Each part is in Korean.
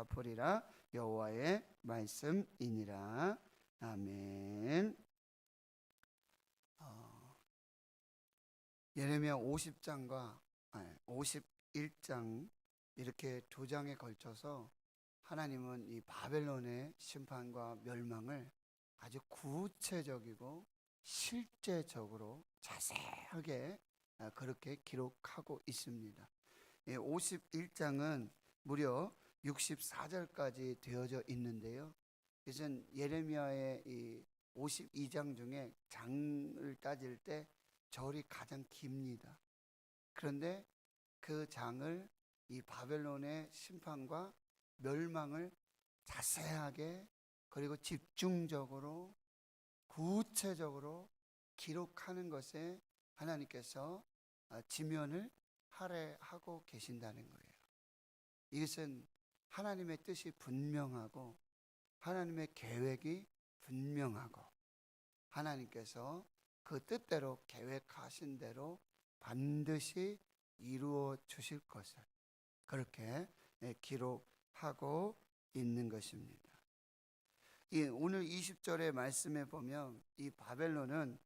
갚으리라. 여호와의 말씀이니라. 아멘. 예레미야 50장과 51장 이렇게 두 장에 걸쳐서 하나님은 이 바벨론의 심판과 멸망을 아주 구체적이고 실제적으로 자세하게 그렇게 기록하고 있습니다. 51장은 무려 64절까지 되어져 있는데요. 이것은 예레미야의 이 52장 중에 장을 따질 때 절이 가장 깁니다. 그런데 그 장을 이 바벨론의 심판과 멸망을 자세하게 그리고 집중적으로 구체적으로 기록하는 것에 하나님께서 지면을 할애하고 계신다는 거예요. 이것은 하나님의 뜻이 분명하고 하나님의 계획이 분명하고 하나님께서 그 뜻대로 계획하신 대로 반드시 이루어 주실 것을 그렇게 기록하고 있는 것입니다. 오늘 20절의 말씀에 보면 이 바벨론은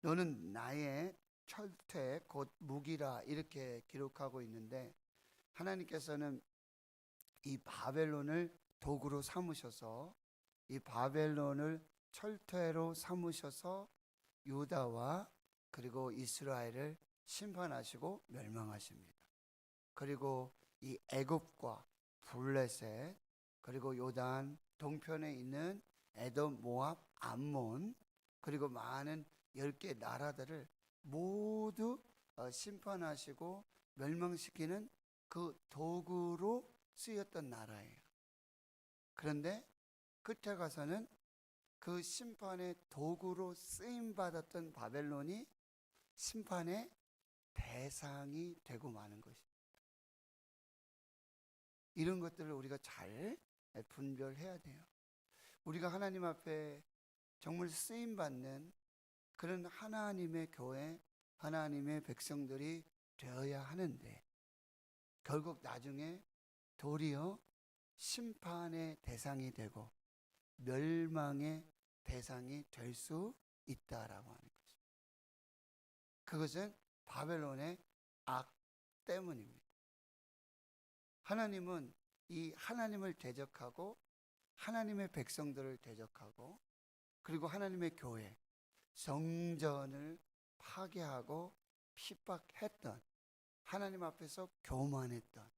너는 나의 철퇴 곧 무기라 이렇게 기록하고 있는데 하나님께서는 이 바벨론을 도구로 삼으셔서 이 바벨론을 철퇴로 삼으셔서 유다와 그리고 이스라엘을 심판하시고 멸망하십니다. 그리고 이 애굽과 블레셋 그리고 요단 동편에 있는 에돔, 모압, 암몬 그리고 많은 10개 나라들을 모두 심판하시고 멸망시키는 그 도구로 쓰였던 나라예요. 그런데 끝에 가서는 그 심판의 도구로 쓰임받았던 바벨론이 심판의 대상이 되고 마는 것입니다. 이런 것들을 우리가 잘 분별해야 돼요. 우리가 하나님 앞에 정말 쓰임받는 그런 하나님의 교회, 하나님의 백성들이 되어야 하는데 결국 나중에 도리어 심판의 대상이 되고 멸망의 대상이 될 수 있다라고 하는 것입니다. 그것은 바벨론의 악 때문입니다. 하나님은 이 하나님을 대적하고 하나님의 백성들을 대적하고 그리고 하나님의 교회, 성전을 파괴하고 핍박했던 하나님 앞에서 교만했던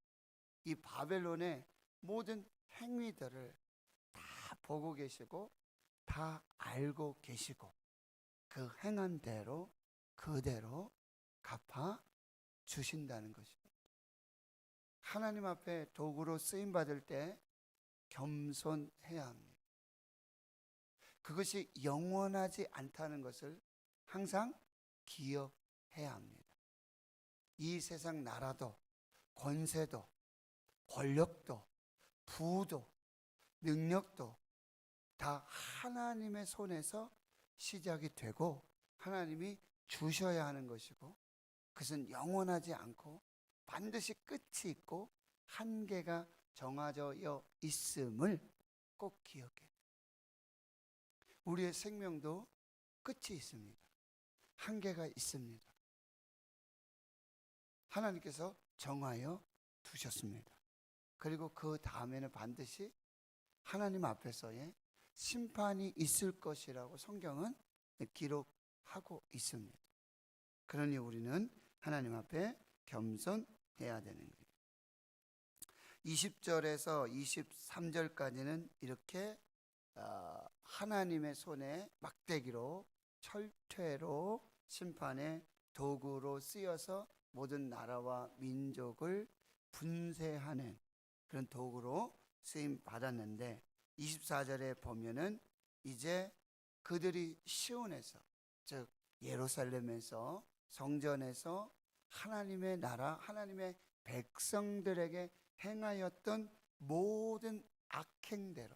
이 바벨론의 모든 행위들을 다 보고 계시고 다 알고 계시고 그 행한 대로 그대로 갚아 주신다는 것입니다. 하나님 앞에 도구로 쓰임 받을 때 겸손해야 합니다. 그것이 영원하지 않다는 것을 항상 기억해야 합니다. 이 세상 나라도 권세도 권력도 부도 능력도 다 하나님의 손에서 시작이 되고 하나님이 주셔야 하는 것이고 그것은 영원하지 않고 반드시 끝이 있고 한계가 정해져 있음을 꼭 기억해야 돼요. 우리의 생명도 끝이 있습니다. 한계가 있습니다. 하나님께서 정하여 두셨습니다. 그리고 그 다음에는 반드시 하나님 앞에서의 심판이 있을 것이라고 성경은 기록하고 있습니다. 그러니 우리는 하나님 앞에 겸손해야 되는 거예요. 20절에서 23절까지는 이렇게 하나님의 손에 막대기로 철퇴로 심판의 도구로 쓰여서 모든 나라와 민족을 분쇄하는 그런 도구로 쓰임 받았는데 24절에 보면은 이제 그들이 시온에서 즉 예루살렘에서 성전에서 하나님의 나라 하나님의 백성들에게 행하였던 모든 악행대로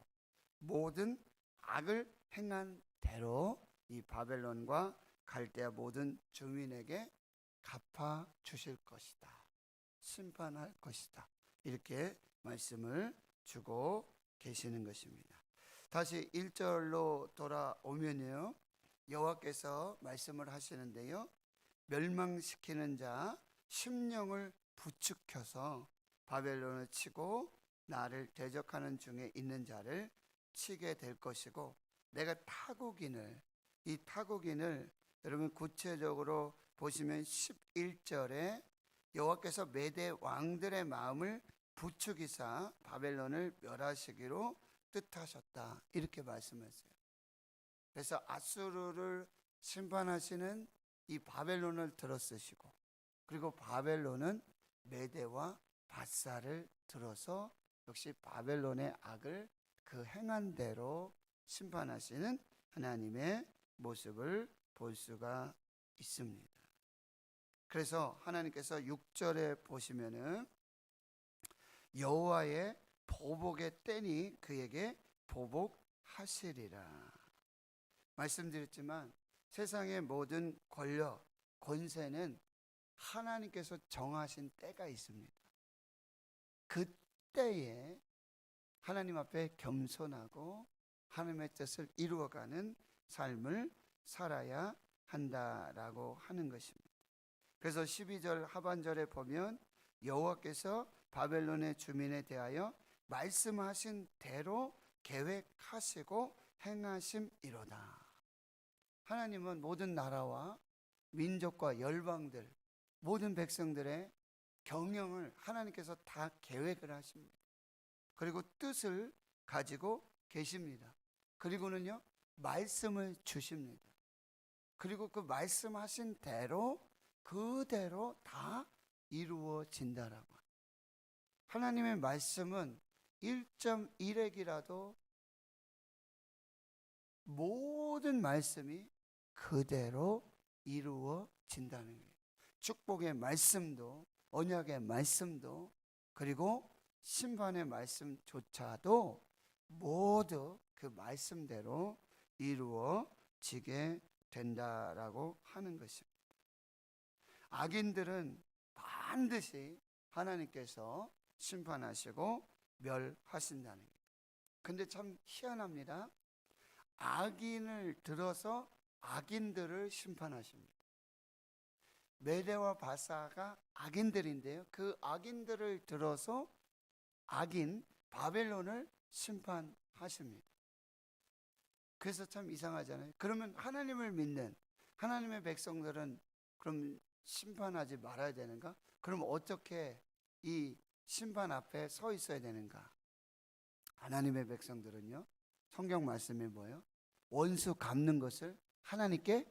모든 악을 행한 대로 이 바벨론과 갈대아 모든 주민에게 갚아 주실 것이다. 심판할 것이다. 이렇게 말씀을 주고 계시는 것입니다. 다시 1절로 돌아오면요, 여호와께서 말씀을 하시는데요, 멸망시키는 자 심령을 부추켜서 바벨론을 치고 나를 대적하는 중에 있는 자를 치게 될 것이고, 내가 이 타국인을 여러분 구체적으로 보시면 11절에 여호와께서 메대 왕들의 마음을 부추기사 바벨론을 멸하시기로 뜻하셨다, 이렇게 말씀했어요. 그래서 아수르를 심판하시는 이 바벨론을 들어쓰시고, 그리고 바벨론은 메대와 바사를 들어서 역시 바벨론의 악을 그 행한 대로 심판하시는 하나님의 모습을 볼 수가 있습니다. 그래서 하나님께서 6절에 보시면은 여호와의 보복의 때니 그에게 보복하시리라. 말씀드렸지만 세상의 모든 권력, 권세는 하나님께서 정하신 때가 있습니다. 그 때에 하나님 앞에 겸손하고 하나님의 뜻을 이루어가는 삶을 살아야 한다라고 하는 것입니다. 그래서 12절 하반절에 보면 여호와께서 바벨론의 주민에 대하여 말씀하신 대로 계획하시고 행하심이로다. 하나님은 모든 나라와 민족과 열방들, 모든 백성들의 경영을 하나님께서 다 계획을 하십니다. 그리고 뜻을 가지고 계십니다. 그리고는요, 말씀을 주십니다. 그리고 그 말씀하신 대로 그대로 다 이루어진다라고. 하나님의 말씀은 1.1핵이라도 모든 말씀이 그대로 이루어진다는 거예요. 축복의 말씀도, 언약의 말씀도, 그리고 심판의 말씀조차도 모두 그 말씀대로 이루어지게 된다라고 하는 것입니다. 악인들은 반드시 하나님께서 심판하시고 멸하신다는 거예요. 근데 참 희한합니다. 악인을 들어서 악인들을 심판하십니다. 메대와 바사가 악인들인데요, 그 악인들을 들어서 악인 바벨론을 심판하십니다. 그래서 참 이상하잖아요. 그러면 하나님을 믿는 하나님의 백성들은 그럼 심판하지 말아야 되는가? 그럼 어떻게 이 심판 앞에 서 있어야 되는가? 하나님의 백성들은요, 성경 말씀이 뭐예요? 원수 갚는 것을 하나님께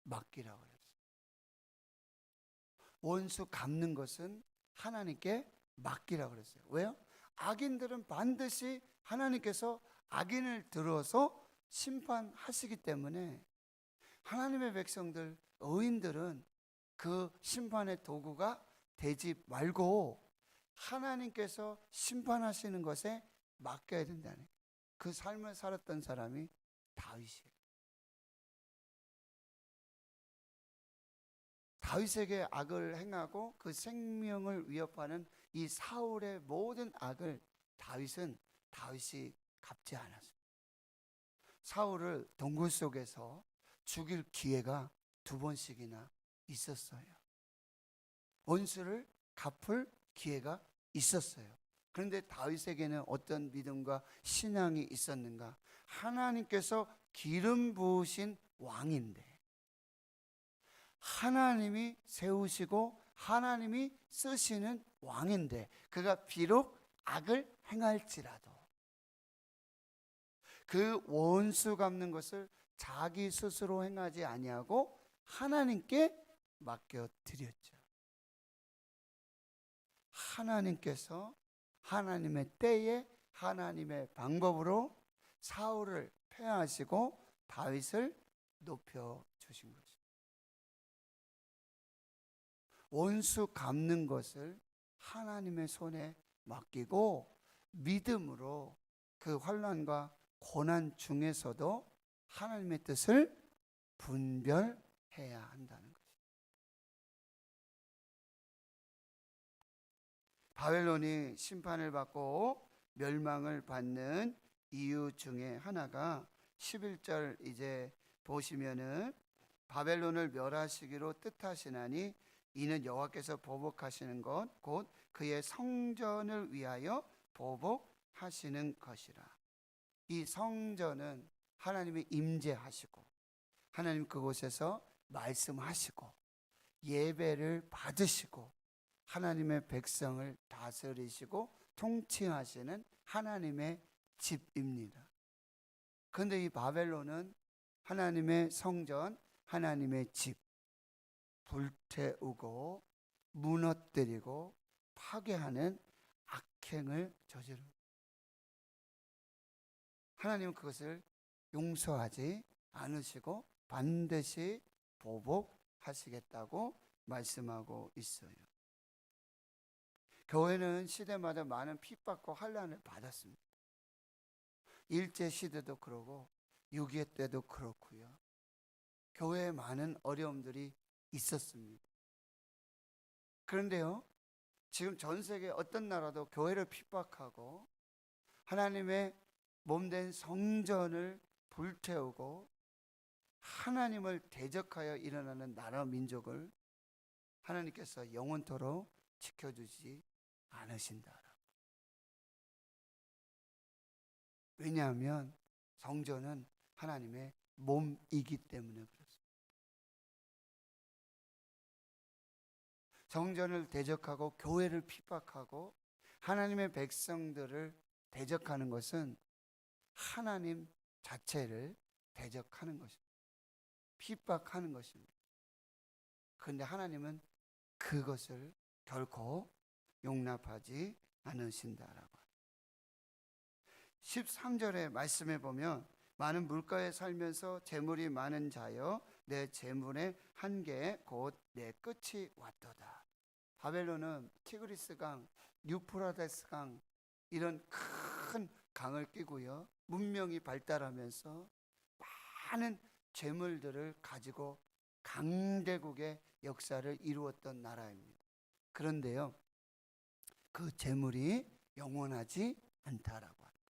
맡기라고 그랬어요. 원수 갚는 것은 하나님께 맡기라고 그랬어요. 왜요? 악인들은 반드시 하나님께서 악인을 들어서 심판하시기 때문에 하나님의 백성들, 의인들은 그 심판의 도구가 되지 말고 하나님께서 심판하시는 것에 맡겨야 된다는, 그 삶을 살았던 사람이 다윗이에요. 다윗에게 악을 행하고 그 생명을 위협하는 이 사울의 모든 악을 다윗이 갚지 않았어요. 사울을 동굴 속에서 죽일 기회가 2번씩이나 있었어요. 원수를 갚을 기회가 있었어요. 그런데 다윗에게는 어떤 믿음과 신앙이 있었는가? 하나님께서 기름 부으신 왕인데, 하나님이 세우시고 하나님이 쓰시는 왕인데, 그가 비록 악을 행할지라도 그 원수 갚는 것을 자기 스스로 행하지 아니하고 하나님께 맡겨드렸죠. 하나님께서 하나님의 때에 하나님의 방법으로 사울을 패하시고 다윗을 높여주신 거죠. 원수 갚는 것을 하나님의 손에 맡기고 믿음으로 그 환난과 고난 중에서도 하나님의 뜻을 분별해야 한다는 것입니다. 바벨론이 심판을 받고 멸망을 받는 이유 중에 하나가 11절 이제 보시면은 바벨론을 멸하시기로 뜻하시나니 이는 여호와께서 보복하시는 것 곧 그의 성전을 위하여 보복하시는 것이라. 이 성전은 하나님이 임재하시고 하나님 그곳에서 말씀하시고 예배를 받으시고 하나님의 백성을 다스리시고 통치하시는 하나님의 집입니다. 그런데 이 바벨론은 하나님의 성전, 하나님의 집 불태우고 무너뜨리고 파괴하는 악행을 저지릅니다. 하나님은 그것을 용서하지 않으시고 반드시 보복하시겠다고 말씀하고 있어요. 교회는 시대마다 많은 핍박과 환난을 받았습니다. 일제 시대도 그러고 6.25 때도 그렇고요. 교회에 많은 어려움들이 있었습니다. 그런데요, 지금 전 세계 어떤 나라도 교회를 핍박하고 하나님의 몸된 성전을 불태우고 하나님을 대적하여 일어나는 나라 민족을 하나님께서 영원토록 지켜주지 않으신다. 왜냐하면 성전은 하나님의 몸이기 때문에 그렇습니다. 성전을 대적하고 교회를 핍박하고 하나님의 백성들을 대적하는 것은 하나님 자체를 대적하는 것입니다. 핍박하는 것입니다. 그런데 하나님은 그것을 결코 용납하지 않으신다라고. 13절의 말씀에 보면 많은 물가에 살면서 재물이 많은 자여 내 재물의 한계에 곧 내 끝이 왔도다. 바벨론은 티그리스 강, 유프라데스 강 이런 큰 강을 끼고요. 문명이 발달하면서 많은 재물들을 가지고 강대국의 역사를 이루었던 나라입니다. 그런데요, 그 재물이 영원하지 않다라고 합니다.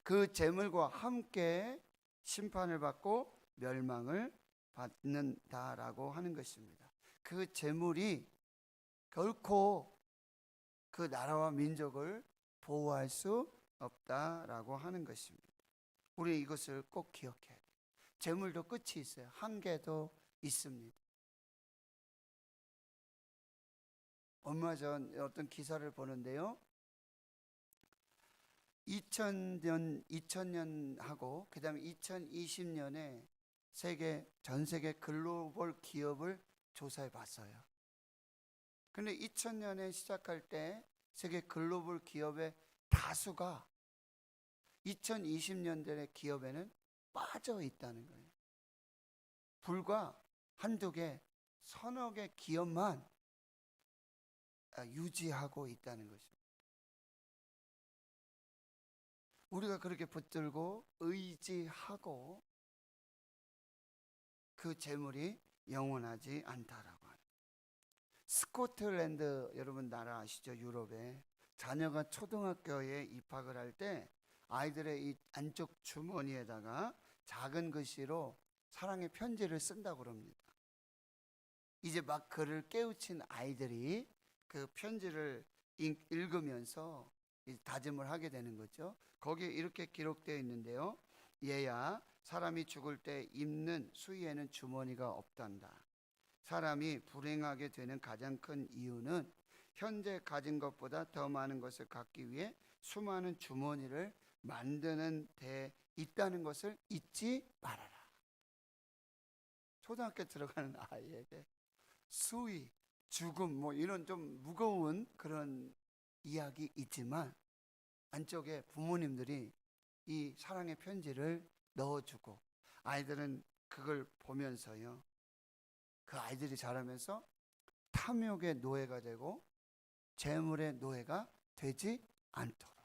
그 재물과 함께 심판을 받고 멸망을 받는다라고 하는 것입니다. 그 재물이 결코 그 나라와 민족을 보호할 수 없다라고 하는 것입니다. 우리 이것을 꼭 기억해야 돼요. 재물도 끝이 있어요. 한계도 있습니다. 얼마 전 어떤 기사를 보는데요. 2000년하고 그 다음에 2020년에 전 세계 글로벌 기업을 조사해 봤어요. 근데 2000년에 시작할 때 세계 글로벌 기업의 다수가 2020년대 기업에는 빠져 있다는 거예요. 불과 한두 개, 서너 개 기업만 유지하고 있다는 것입니다. 우리가 그렇게 붙들고 의지하고 그 재물이 영원하지 않다라고 하는. 스코틀랜드 여러분 나라 아시죠? 유럽에 자녀가 초등학교에 입학을 할 때 아이들의 이 안쪽 주머니에다가 작은 글씨로 사랑의 편지를 쓴다고 그럽니다. 이제 막 글을 깨우친 아이들이 그 편지를 읽으면서 다짐을 하게 되는 거죠. 거기에 이렇게 기록되어 있는데요. 얘야, 사람이 죽을 때 입는 수의에는 주머니가 없단다. 사람이 불행하게 되는 가장 큰 이유는 현재 가진 것보다 더 많은 것을 갖기 위해 수많은 주머니를 만드는 데 있다는 것을 잊지 말아라. 초등학교 들어가는 아이에게 수의, 죽음 뭐 이런 좀 무거운 그런 이야기 있지만 안쪽에 부모님들이 이 사랑의 편지를 넣어주고 아이들은 그걸 보면서요. 그 아이들이 자라면서 탐욕의 노예가 되고 재물의 노예가 되지 않도록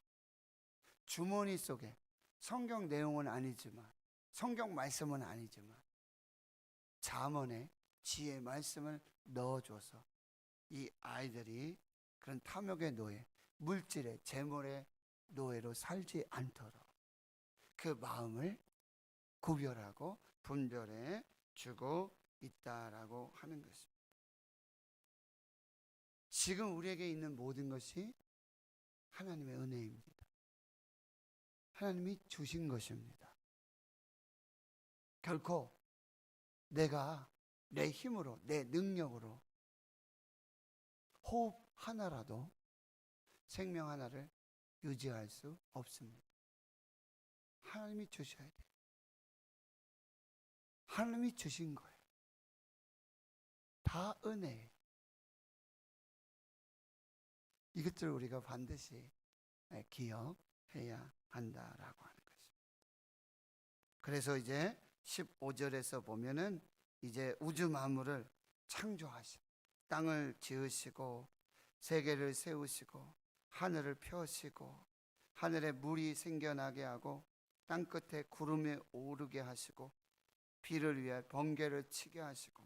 주머니 속에 성경 내용은 아니지만 성경 말씀은 아니지만 잠언의 지혜의 말씀을 넣어줘서 이 아이들이 그런 탐욕의 노예, 물질의 재물의 노예로 살지 않도록 그 마음을 구별하고 분별해 주고 있다라고 하는 것입니다. 지금 우리에게 있는 모든 것이 하나님의 은혜입니다. 하나님이 주신 것입니다. 결코 내가 내 힘으로, 내 능력으로 호흡 하나라도, 생명 하나를 유지할 수 없습니다. 하나님이 주셔야 돼요. 하나님이 주신 거예요. 다 은혜예요. 이것들을 우리가 반드시 기억해야 한다라고 하는 것입니다. 그래서 이제 15절에서 보면은 이제 우주 만물을 창조하시고 땅을 지으시고 세계를 세우시고 하늘을 펴시고 하늘에 물이 생겨나게 하고 땅 끝에 구름이 오르게 하시고 비를 위해 번개를 치게 하시고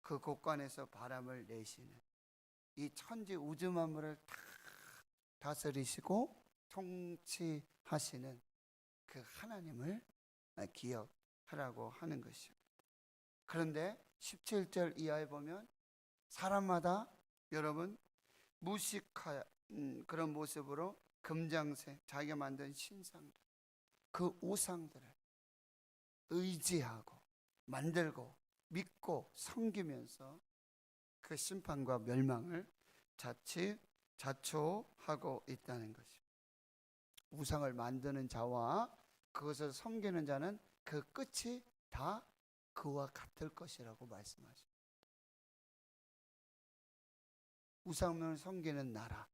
그 곳간에서 바람을 내시는 이 천지 우주 만물을 다 다스리시고 통치하시는 그 하나님을 기억하라고 하는 것입니다. 그런데 17절 이하에 보면 사람마다 여러분 무식한 그런 모습으로 금장새, 자기가 만든 신상들, 그 우상들을 의지하고 만들고 믿고 섬기면서 그 심판과 멸망을 자초하고 있다는 것입니다. 우상을 만드는 자와 그것을 섬기는 자는 그 끝이 다 그와 같을 것이라고 말씀하십니다. 우상을 섬기는 나라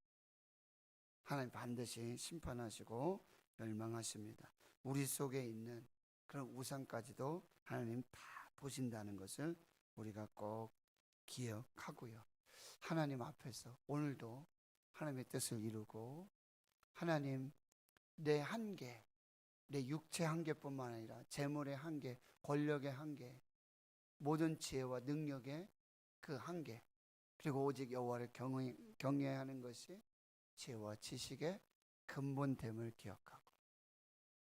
하나님 반드시 심판하시고 멸망하십니다. 우리 속에 있는 그런 우상까지도 하나님 다 보신다는 것을 우리가 꼭 기억하고요. 하나님 앞에서 오늘도 하나님의 뜻을 이루고 하나님 내 한계, 내 육체 한계뿐만 아니라 재물의 한계, 권력의 한계, 모든 지혜와 능력의 그 한계, 그리고 오직 여호와를 경외하는 것이 지혜와 지식의 근본됨을 기억하고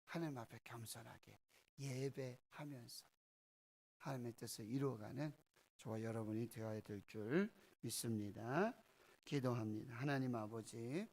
하나님 앞에 겸손하게 예배하면서 하나님의 뜻을 이루어가는 저와 여러분이 되어야 될 줄 믿습니다. 기도합니다. 하나님 아버지,